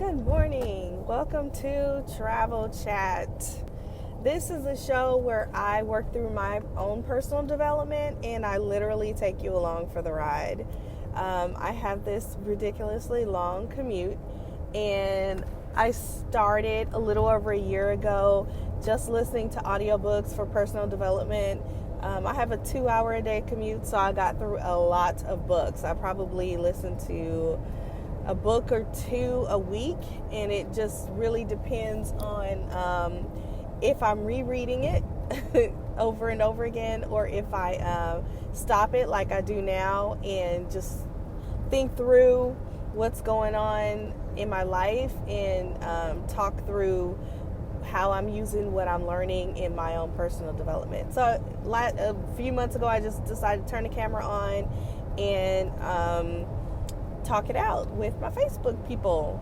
Good morning. Welcome to Travel Chat. This is a show where I work through my own personal development and I literally take you along for the ride. I have this ridiculously long commute and I started a little over a year ago just listening to audiobooks for personal development. I have a 2-hour a day commute, so I got through a lot of books. I probably listened to a book or two a week, and it just really depends on if I'm rereading it over and over again, or if I stop it like I do now and just think through what's going on in my life and talk through how I'm using what I'm learning in my own personal development. So a few months ago, I just decided to turn the camera on and talk it out with my Facebook people.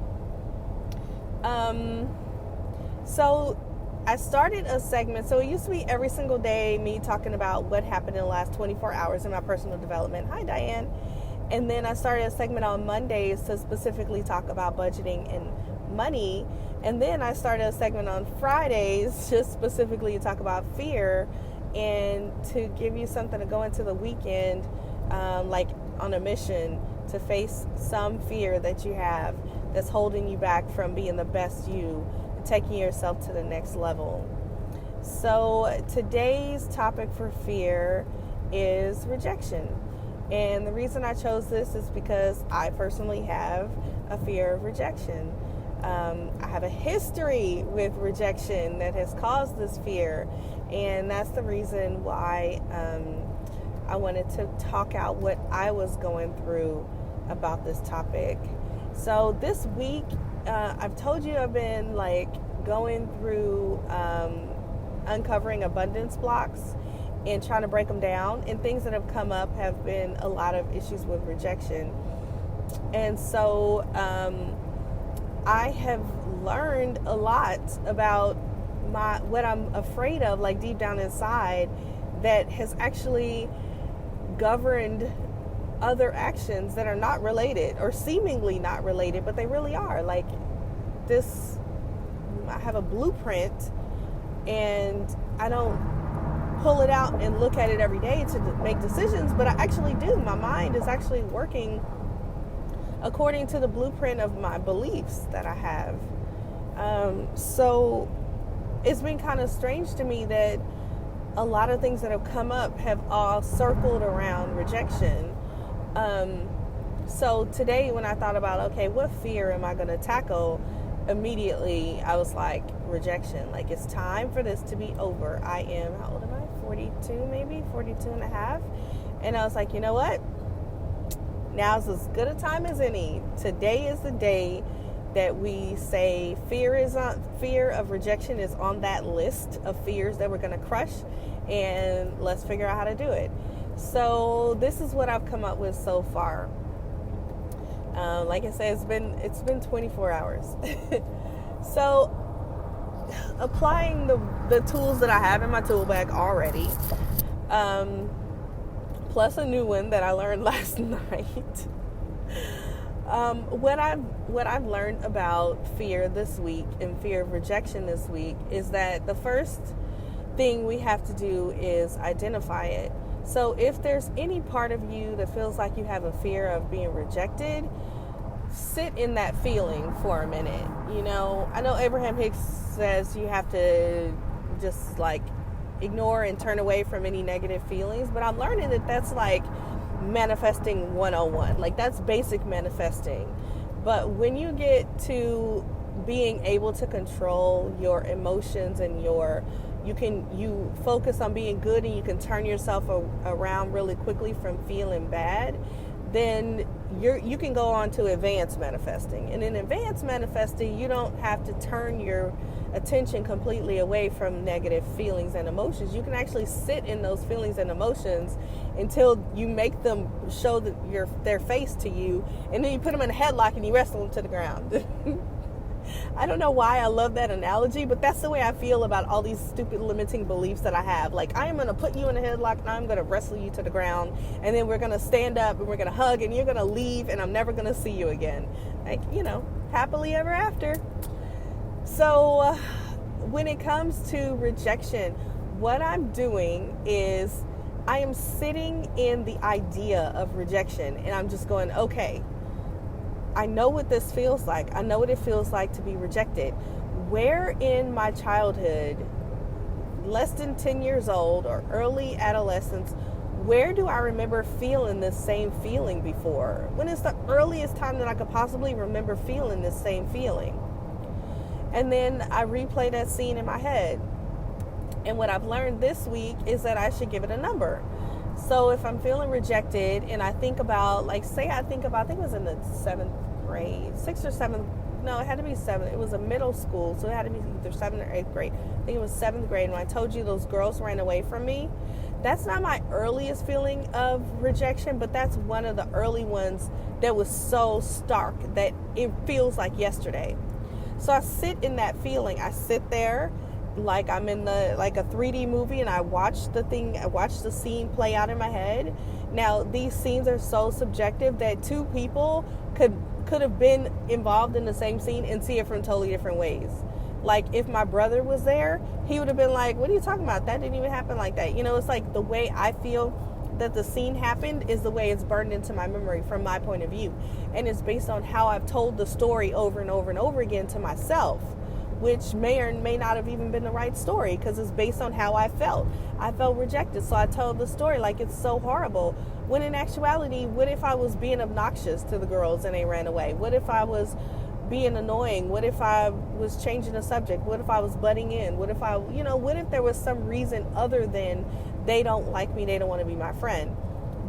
So I started a segment. So it used to be every single day me talking about what happened in the last 24 hours in my personal development. Hi, Diane. And then I started a segment on Mondays to specifically talk about budgeting and money. And then I started a segment on Fridays just specifically to talk about fear and to give you something to go into the weekend like on a mission to face some fear that you have that's holding you back from being the best you and taking yourself to the next level. So today's topic for fear is rejection. And the reason I chose this is because I personally have a fear of rejection. I have a history with rejection that has caused this fear, and that's the reason why I wanted to talk out what I was going through about this topic. So this week, I've told you I've been going through uncovering abundance blocks and trying to break them down, and things that have come up have been a lot of issues with rejection. And so I have learned a lot about what I'm afraid of, like deep down inside, that has actually governed other actions that are not related or seemingly not related, but they really are. Like this, I have a blueprint and I don't pull it out and look at it every day to make decisions, but I actually do. My mind is actually working according to the blueprint of my beliefs that I have. So it's been kind of strange to me that a lot of things that have come up have all circled around rejection. So today when I thought about, okay, what fear am I going to tackle? Immediately I was like, rejection. Like, it's time for this to be over. I am, how old am I? 42 maybe, 42 and a half. And I was like, you know what? Now's as good a time as any. Today is the day that we say fear of rejection is on that list of fears that we're going to crush, and let's figure out how to do it. So this is what I've come up with so far. Like I said, it's been 24 hours. So applying the tools that I have in my tool bag already, plus a new one that I learned last night. What I've learned about fear this week and fear of rejection this week is that the first thing we have to do is identify it. So if there's any part of you that feels like you have a fear of being rejected, sit in that feeling for a minute. You know, I know Abraham Hicks says you have to just ignore and turn away from any negative feelings, but I'm learning that that's like manifesting 101. Like, that's basic manifesting. But when you get to being able to control your emotions and you focus on being good, and you can turn yourself around really quickly from feeling bad, then you can go on to advanced manifesting. And in advanced manifesting, you don't have to turn your attention completely away from negative feelings and emotions. You can actually sit in those feelings and emotions until you make them show their face to you, and then you put them in a headlock and you wrestle them to the ground. I don't know why I love that analogy, but that's the way I feel about all these stupid limiting beliefs that I have. Like, I am going to put you in a headlock and I'm going to wrestle you to the ground, and then we're going to stand up and we're going to hug and you're going to leave and I'm never going to see you again. Like, happily ever after. So when it comes to rejection, what I'm doing is I am sitting in the idea of rejection, and I'm just going, okay, I know what this feels like. I know what it feels like to be rejected. Where in my childhood, less than 10 years old or early adolescence, where do I remember feeling this same feeling before? When is the earliest time that I could possibly remember feeling this same feeling? And then I replay that scene in my head. And what I've learned this week is that I should give it a number. So if I'm feeling rejected and I think about, like, I think it was in the 7th grade, 6th or 7th, no, it had to be 7th. It was a middle school, so it had to be either 7th or 8th grade. I think it was 7th grade when I told you those girls ran away from me. That's not my earliest feeling of rejection, but that's one of the early ones that was so stark that it feels like yesterday. So I sit in that feeling. I sit there like I'm in a 3D movie, and I watch the scene play out in my head. Now, these scenes are so subjective that two people could have been involved in the same scene and see it from totally different ways. Like, if my brother was there, he would have been like, what are you talking about? That didn't even happen like that. It's like the way I feel that the scene happened is the way it's burned into my memory from my point of view. And it's based on how I've told the story over and over and over again to myself, which may or may not have even been the right story because it's based on how I felt. I felt rejected, so I told the story like it's so horrible. When in actuality, what if I was being obnoxious to the girls and they ran away? What if I was being annoying? What if I was changing the subject? What if I was butting in? What if what if there was some reason other than they don't like me, they don't want to be my friend,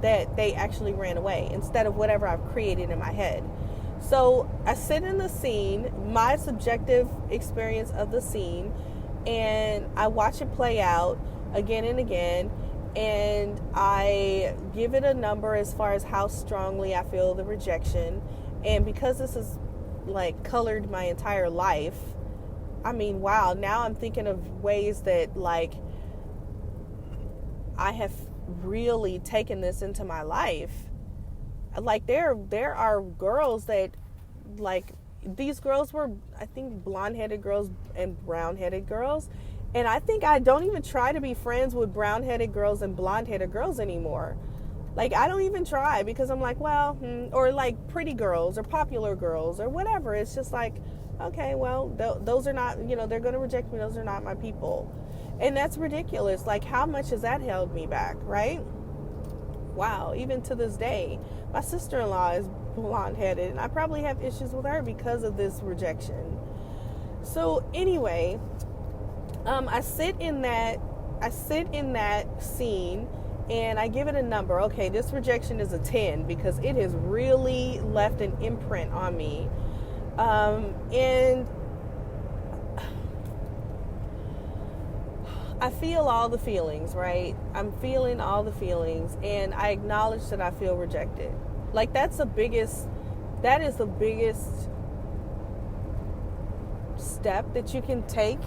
that they actually ran away instead of whatever I've created in my head? So I sit in the scene, my subjective experience of the scene, and I watch it play out again and again, and I give it a number as far as how strongly I feel the rejection. And because this is like colored my entire life, I mean, wow, now I'm thinking of ways that like I have really taken this into my life. Like there are girls that, like, these girls were, I think, blonde-headed girls and brown-headed girls, and I think I don't even try to be friends with brown-headed girls and blonde-headed girls anymore. Like, I don't even try because I'm like, well, or like pretty girls or popular girls or whatever. It's just like, okay, well, those are not, they're going to reject me. Those are not my people. And that's ridiculous. Like, how much has that held me back, right? Wow, even to this day, my sister-in-law is blonde-headed, and I probably have issues with her because of this rejection. So anyway, I sit in that scene, and I give it a number. Okay, this rejection is a 10 because it has really left an imprint on me. And I feel all the feelings, right? I'm feeling all the feelings, and I acknowledge that I feel rejected. Like, that is the biggest step that you can take,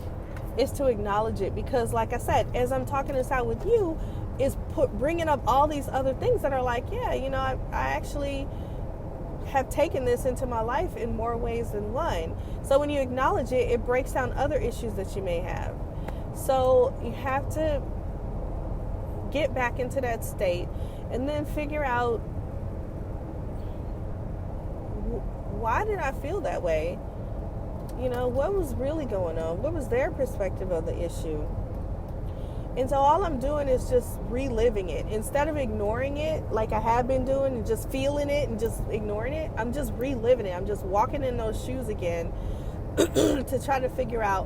is to acknowledge it. Because like I said, as I'm talking this out with you, is bringing up all these other things that are like, yeah, I actually have taken this into my life in more ways than one. So when you acknowledge it, it breaks down other issues that you may have. So you have to get back into that state and then figure out, why did I feel that way? What was really going on? What was their perspective of the issue? And so all I'm doing is just reliving it. Instead of ignoring it like I have been doing and just feeling it and just ignoring it, I'm just reliving it. I'm just walking in those shoes again to try to figure out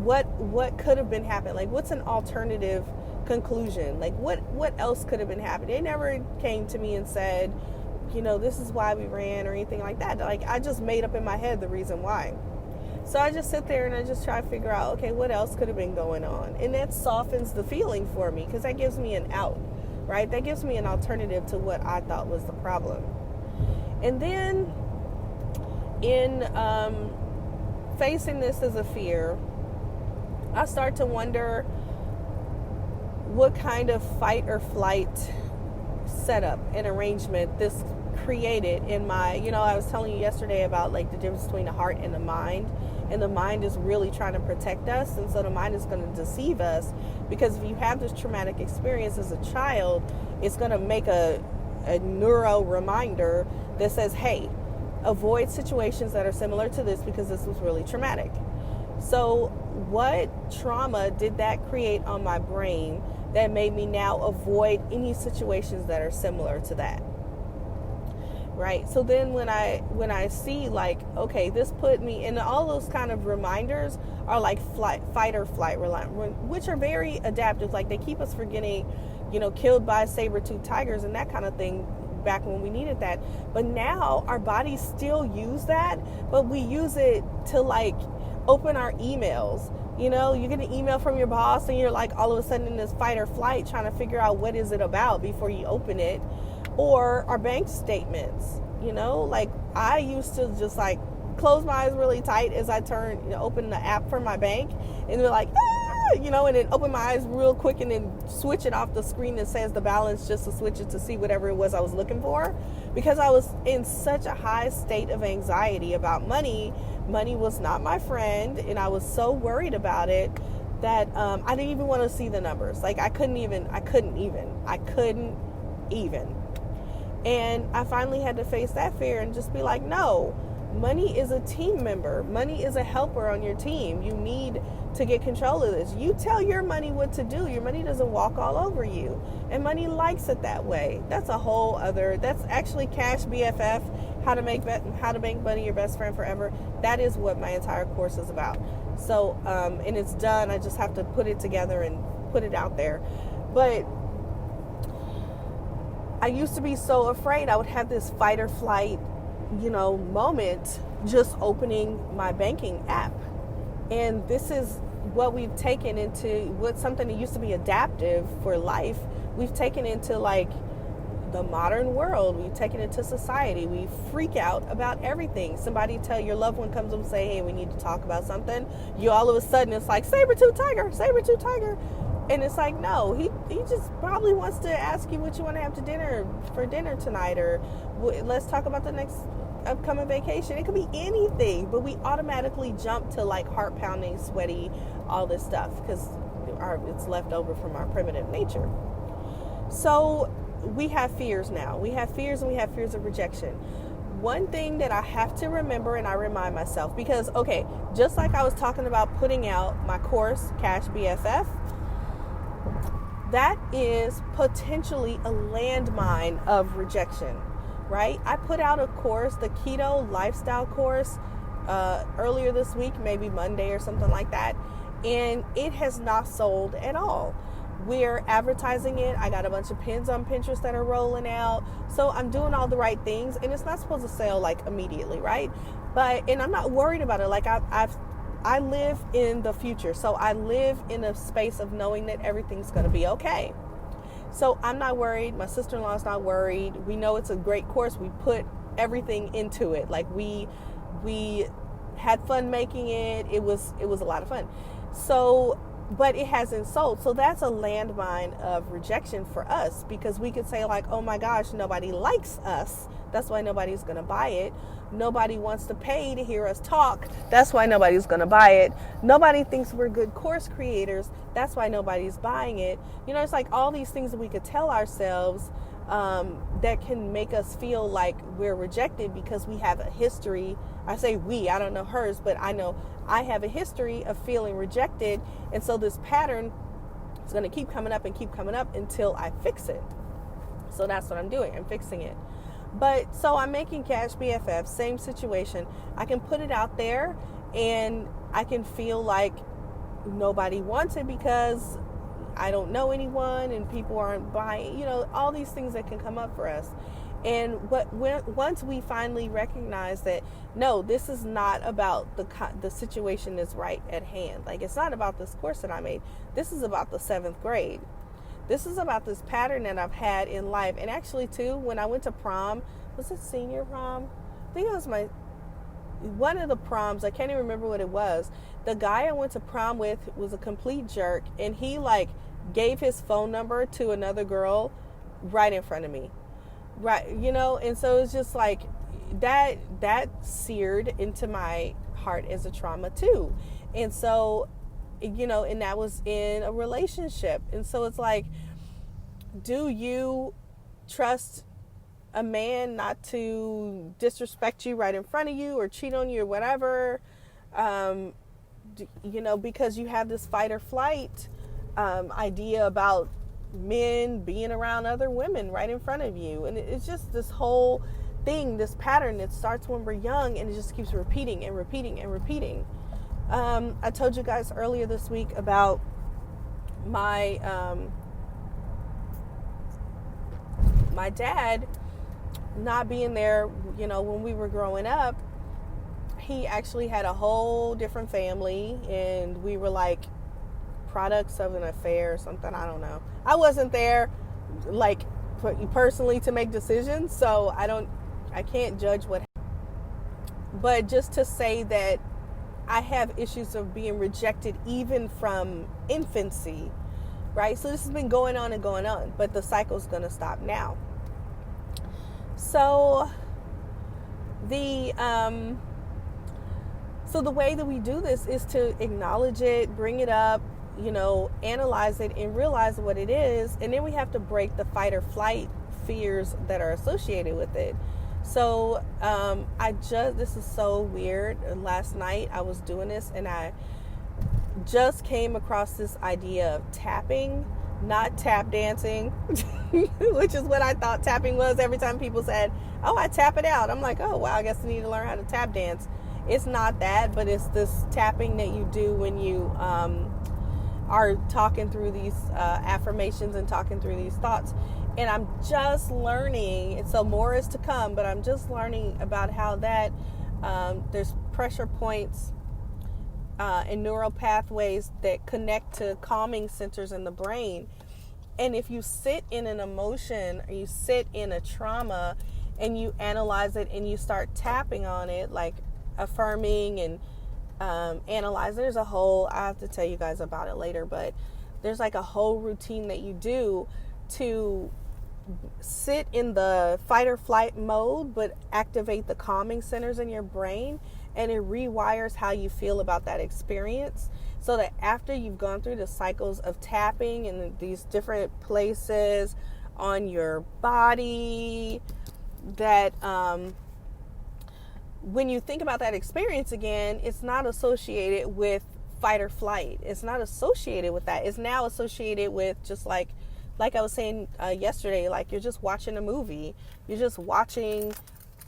what could have been happening. Like, what's an alternative conclusion? Like, what else could have been happening? They never came to me and said, this is why we ran or anything like that. Like, I just made up in my head the reason why. So I just sit there and I just try to figure out, okay, what else could have been going on? And that softens the feeling for me because that gives me an out, right? That gives me an alternative to what I thought was the problem. And then in facing this as a fear, I start to wonder what kind of fight or flight setup and arrangement this created in my, I was telling you yesterday about like the difference between the heart and the mind. And the mind is really trying to protect us. And so the mind is going to deceive us, because if you have this traumatic experience as a child, it's going to make a neuro reminder that says, hey, avoid situations that are similar to this because this was really traumatic. So what trauma did that create on my brain that made me now avoid any situations that are similar to that? Right. So then when I see like, okay, this put me in, all those kind of reminders are like fight or flight, which are very adaptive. Like they keep us from getting, killed by saber-toothed tigers and that kind of thing back when we needed that. But now our bodies still use that, but we use it to like open our emails. You get an email from your boss and you're like all of a sudden in this fight or flight trying to figure out what is it about before you open it. Or our bank statements, like I used to just like close my eyes really tight as I open the app for my bank, and they're like, and then open my eyes real quick and then switch it off the screen that says the balance just to switch it to see whatever it was I was looking for, because I was in such a high state of anxiety about money. Money was not my friend, and I was so worried about it that I didn't even want to see the numbers. Like I couldn't even. And I finally had to face that fear and just be like, no, money is a team member. Money is a helper on your team. You need to get control of this. You tell your money what to do. Your money doesn't walk all over you. And money likes it that way. That's actually Cash BFF, how to make money your best friend forever. That is what my entire course is about. So, and it's done. I just have to put it together and put it out there. But I used to be so afraid. I would have this fight or flight, moment just opening my banking app. And this is what we've taken into something that used to be adaptive for life. We've taken into like the modern world. We've taken it to society. We freak out about everything. Your loved one comes up and say, hey, we need to talk about something. You all of a sudden, it's like saber-toothed tiger, saber-toothed tiger. And it's like, no, he just probably wants to ask you what you want to have for dinner tonight, or let's talk about the next upcoming vacation. It could be anything, but we automatically jump to like heart pounding, sweaty, all this stuff because it's left over from our primitive nature. So we have fears now. We have fears, and we have fears of rejection. One thing that I have to remember, and I remind myself, because, okay, just like I was talking about putting out my course, Cash BFF, that is potentially a landmine of rejection, right? I put out a course, the keto lifestyle course, earlier this week, maybe Monday or something like that, and it has not sold at all. We're advertising it. I got a bunch of pins on Pinterest that are rolling out. So I'm doing all the right things, and it's not supposed to sell like immediately, right? And I'm not worried about it. Like I live in the future. So I live in a space of knowing that everything's going to be okay. So I'm not worried. My sister-in-law is not worried. We know it's a great course. We put everything into it. Like we had fun making it. It was a lot of fun. So, but it hasn't sold. So that's a landmine of rejection for us, because we could say like, oh my gosh, nobody likes us. That's why nobody's going to buy it. Nobody wants to pay to hear us talk. That's why nobody's going to buy it. Nobody thinks we're good course creators. That's why nobody's buying it. It's like all these things that we could tell ourselves that can make us feel like we're rejected because we have a history. I say we, I don't know hers, but I know I have a history of feeling rejected. And so this pattern is going to keep coming up until I fix it. So that's what I'm doing. I'm fixing it. But so I'm making Cash BFF, same situation. I can put it out there and I can feel like nobody wants it because I don't know anyone and people aren't buying, all these things that can come up for us. And once we finally recognize that, no, this is not about the situation that's right at hand. Like, it's not about this course that I made. This is about the 7th grade. This is about this pattern that I've had in life. And actually, too, when I went to prom, was it senior prom? I think it was one of the proms, I can't even remember what it was. The guy I went to prom with was a complete jerk, and he like gave his phone number to another girl right in front of me. Right, and so it's just like that seared into my heart as a trauma too. And so, and that was in a relationship. And so it's like, do you trust a man not to disrespect you right in front of you or cheat on you or whatever, because you have this fight or flight idea about men being around other women right in front of you. And it's just this whole thing, this pattern that starts when we're young, and it just keeps repeating and repeating and repeating. I told you guys earlier this week about my my dad not being there, when we were growing up. He actually had a whole different family, and we were like products of an affair or something. I don't know. I wasn't there, like, personally to make decisions, so I can't judge what happened. But just to say that I have issues of being rejected even from infancy, right? So this has been going on and going on, but the cycle's going to stop now. So the way that we do this is to acknowledge it, bring it up, analyze it and realize what it is. And then we have to break the fight or flight fears that are associated with it. So this is so weird. Last night I was doing this, and I just came across this idea of tapping, not tap dancing, which is what I thought tapping was. Every time people said, oh, I tap it out, I'm like, oh, wow, I guess I need to learn how to tap dance. It's not that, but it's this tapping that you do when you are talking through these affirmations and talking through these thoughts. And I'm just learning, and so more is to come, but I'm just learning about how that there's pressure points and neural pathways that connect to calming centers in the brain. And if you sit in an emotion or you sit in a trauma and you analyze it and you start tapping on it, like affirming and analyzing, there's a whole, I have to tell you guys about it later, but there's like a whole routine that you do to sit in the fight or flight mode, but activate the calming centers in your brain, and it rewires how you feel about that experience, so that after you've gone through the cycles of tapping in these different places on your body, that when you think about that experience again, it's not associated with fight or flight. It's not associated with that. It's now associated with just like I was saying yesterday, like you're just watching a movie. You're just watching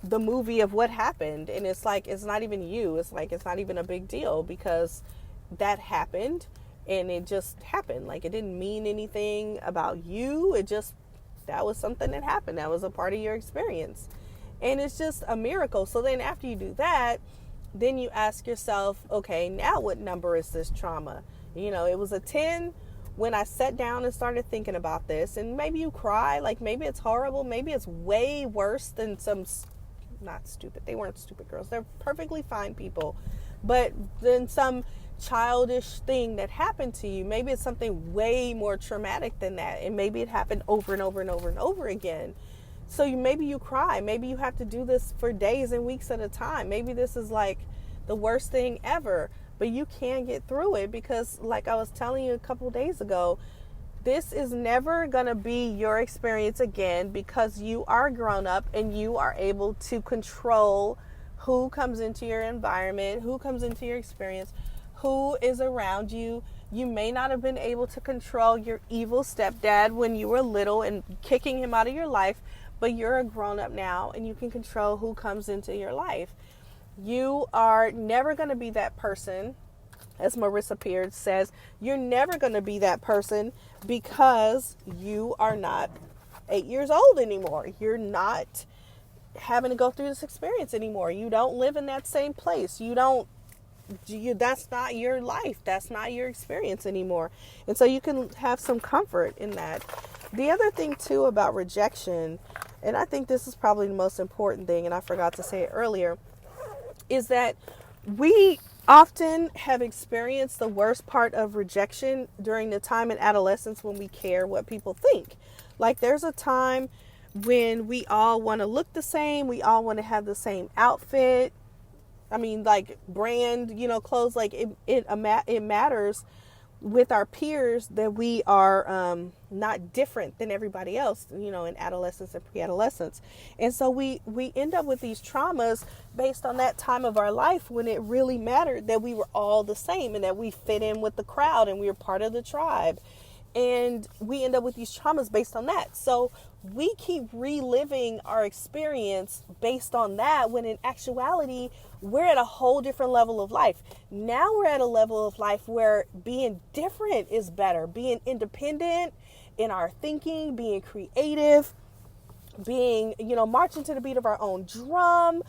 the movie of what happened. And it's like, it's not even you. It's like, it's not even a big deal because that happened and it just happened. Like, it didn't mean anything about you. That was something that happened. That was a part of your experience. And it's just a miracle. So then after you do that, then you ask yourself, okay, now what number is this trauma? It was a 10 when I sat down and started thinking about this. And maybe you cry, like maybe it's horrible. Maybe it's way worse than some, not stupid. They weren't stupid girls. They're perfectly fine people. But then some childish thing that happened to you, maybe it's something way more traumatic than that. And maybe it happened over and over and over and over again. So maybe you cry. Maybe you have to do this for days and weeks at a time. Maybe this is like the worst thing ever. But you can get through it because, like I was telling you a couple days ago, this is never going to be your experience again because you are grown up and you are able to control who comes into your environment, who comes into your experience, who is around you. You may not have been able to control your evil stepdad when you were little and kicking him out of your life, but you're a grown up now and you can control who comes into your life. You are never going to be that person, as Marissa Pearce says, you're never going to be that person because you are not 8 years old anymore. You're not having to go through this experience anymore. You don't live in that same place. That's not your life. That's not your experience anymore. And so you can have some comfort in that. The other thing too about rejection, and I think this is probably the most important thing, and I forgot to say it earlier, is that we often have experienced the worst part of rejection during the time in adolescence when we care what people think. Like there's a time when we all want to look the same, we all want to have the same outfit. I mean, like brand, clothes, like it matters with our peers that we are not different than everybody else, in adolescence and pre-adolescence. And so we end up with these traumas based on that time of our life when it really mattered that we were all the same and that we fit in with the crowd and we were part of the tribe. And we end up with these traumas based on that. So we keep reliving our experience based on that when in actuality, we're at a whole different level of life. Now we're at a level of life where being different is better. Being independent in our thinking, being creative, being, marching to the beat of our own drum,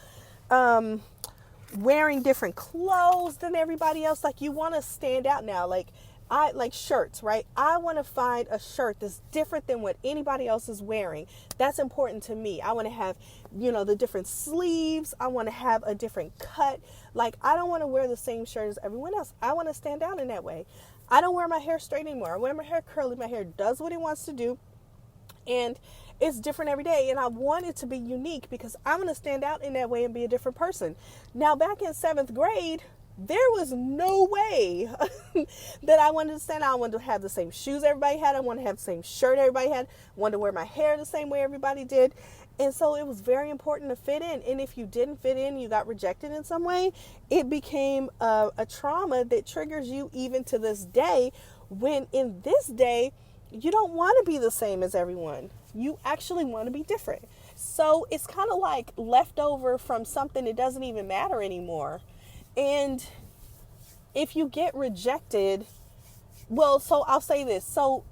wearing different clothes than everybody else. Like you want to stand out now. Like I like shirts, right? I want to find a shirt that's different than what anybody else is wearing. That's important to me. I want to have, the different sleeves. I want to have a different cut. Like I don't want to wear the same shirt as everyone else. I want to stand out in that way. I don't wear my hair straight anymore. I wear my hair curly. My hair does what it wants to do. And it's different every day. And I want it to be unique because I want to stand out in that way and be a different person. Now, back in 7th grade, there was no way that I wanted to stand out. I wanted to have the same shoes everybody had. I wanted to have the same shirt everybody had. I wanted to wear my hair the same way everybody did. And so it was very important to fit in. And if you didn't fit in, you got rejected in some way, it became a trauma that triggers you even to this day, when in this day, you don't want to be the same as everyone. You actually want to be different. So it's kind of like leftover from something that doesn't even matter anymore. And if you get rejected, well, so I'll say this. So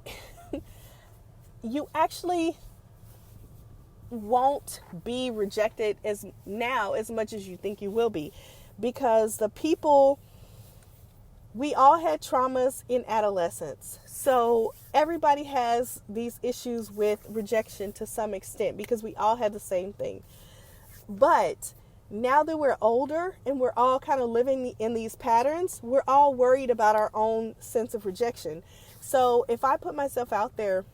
you actually won't be rejected as much as you think you will be, because we all had traumas in adolescence. So everybody has these issues with rejection to some extent because we all have the same thing. But now that we're older and we're all kind of living in these patterns, we're all worried about our own sense of rejection. So if I put myself out there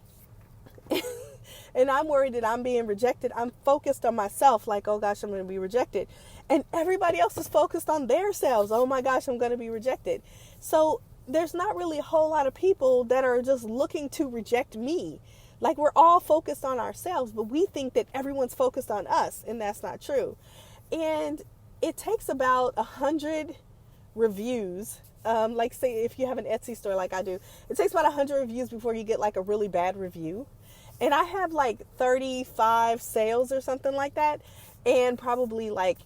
and I'm worried that I'm being rejected, I'm focused on myself, like, oh gosh, I'm going to be rejected. And everybody else is focused on their selves. Oh my gosh, I'm going to be rejected. So there's not really a whole lot of people that are just looking to reject me. Like we're all focused on ourselves, but we think that everyone's focused on us, and that's not true. And it takes about 100 reviews. Like say if you have an Etsy store like I do, it takes about 100 reviews before you get like a really bad review. And I have like 35 sales or something like that. And probably like,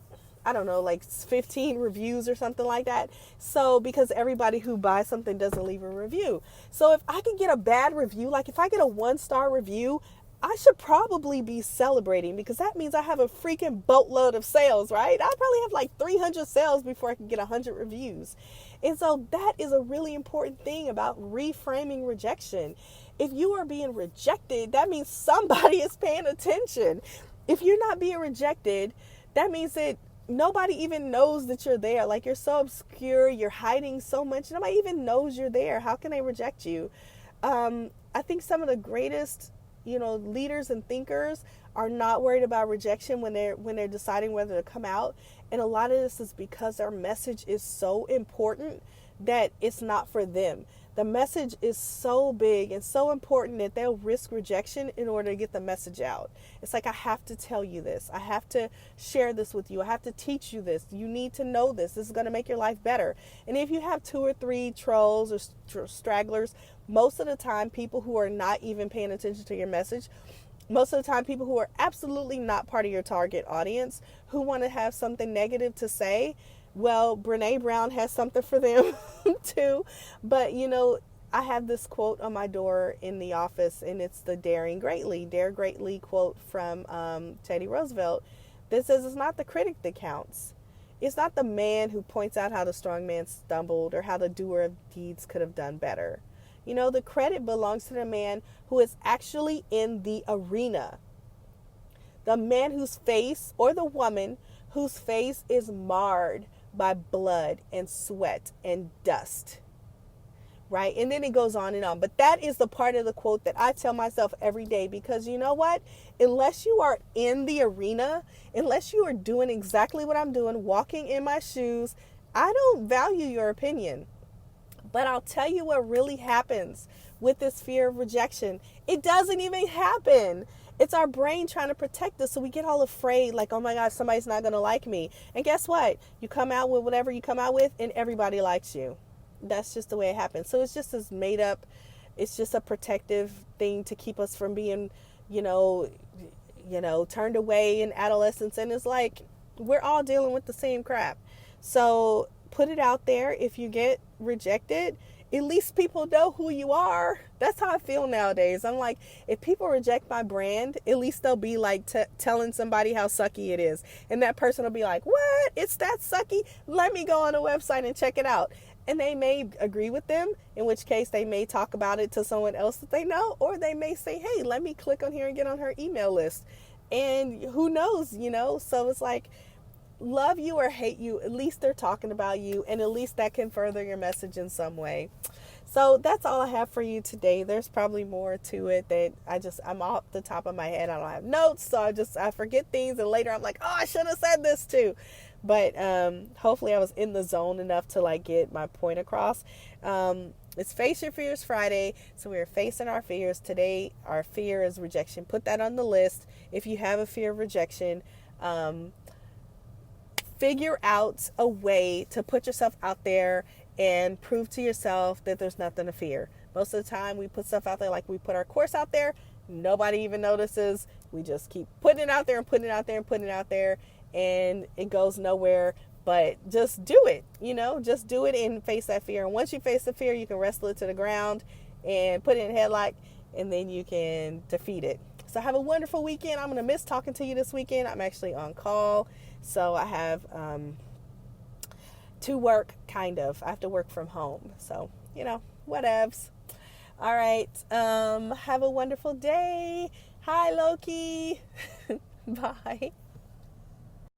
I don't know, like 15 reviews or something like that. So because everybody who buys something doesn't leave a review. So if I could get a bad review, like if I get a 1-star review, I should probably be celebrating, because that means I have a freaking boatload of sales, right? I probably have like 300 sales before I can get 100 reviews. And so that is a really important thing about reframing rejection. If you are being rejected, that means somebody is paying attention. If you're not being rejected, that means that nobody even knows that you're there. Like you're so obscure, you're hiding so much, nobody even knows you're there. How can they reject you? I think some of the greatest leaders and thinkers are not worried about rejection when they're deciding whether to come out. And a lot of this is because their message is so important that it's not for them. The message is so big and so important that they'll risk rejection in order to get the message out. It's like, I have to tell you this. I have to share this with you. I have to teach you this. You need to know this. This is going to make your life better. And if you have 2 or 3 trolls or stragglers, most of the time, people who are not even paying attention to your message, most of the time, people who are absolutely not part of your target audience, who want to have something negative to say, well, Brene Brown has something for them too. But, I have this quote on my door in the office, and it's the Dare Greatly quote from Teddy Roosevelt that says, it's not the critic that counts. It's not the man who points out how the strong man stumbled or how the doer of deeds could have done better. The credit belongs to the man who is actually in the arena. The man whose face, or the woman whose face is marred by blood and sweat and dust. Right? And then it goes on and on. But that is the part of the quote that I tell myself every day, because you know what? Unless you are in the arena, unless you are doing exactly what I'm doing, walking in my shoes, I don't value your opinion. But I'll tell you what really happens with this fear of rejection. It doesn't even happen. It's our brain trying to protect us. So we get all afraid, like, oh my gosh, somebody's not going to like me. And guess what? You come out with whatever you come out with and everybody likes you. That's just the way it happens. So it's just this made up, it's just a protective thing to keep us from being, turned away in adolescence. And it's like, we're all dealing with the same crap. So put it out there. If you get rejected, at least people know who you are. That's how I feel nowadays. I'm like, if people reject my brand, at least they'll be like telling somebody how sucky it is. And that person will be like, what? It's that sucky? Let me go on a website and check it out. And they may agree with them, in which case they may talk about it to someone else that they know, or they may say, hey, let me click on here and get on her email list. And who knows, So it's like, love you or hate you, at least they're talking about you, and at least that can further your message in some way. So that's all I have for you today. There's probably more to it that I'm off the top of my head. I don't have notes, so I forget things, and later I'm like, oh, I should have said this too. But hopefully I was in the zone enough to like get my point across. It's Face Your Fears Friday, so we're facing our fears. Today, our fear is rejection. Put that on the list. If you have a fear of rejection, figure out a way to put yourself out there and prove to yourself that there's nothing to fear. Most of the time we put stuff out there, like we put our course out there, nobody even notices. We just keep putting it out there and putting it out there and putting it out there, and it goes nowhere. But just do it, just do it and face that fear. And once you face the fear, you can wrestle it to the ground and put it in a headlock, and then you can defeat it. So have a wonderful weekend. I'm going to miss talking to you this weekend. I'm actually on call. So I have to work, kind of. I have to work from home. So, whatevs. All right. Have a wonderful day. Hi, Loki. Bye.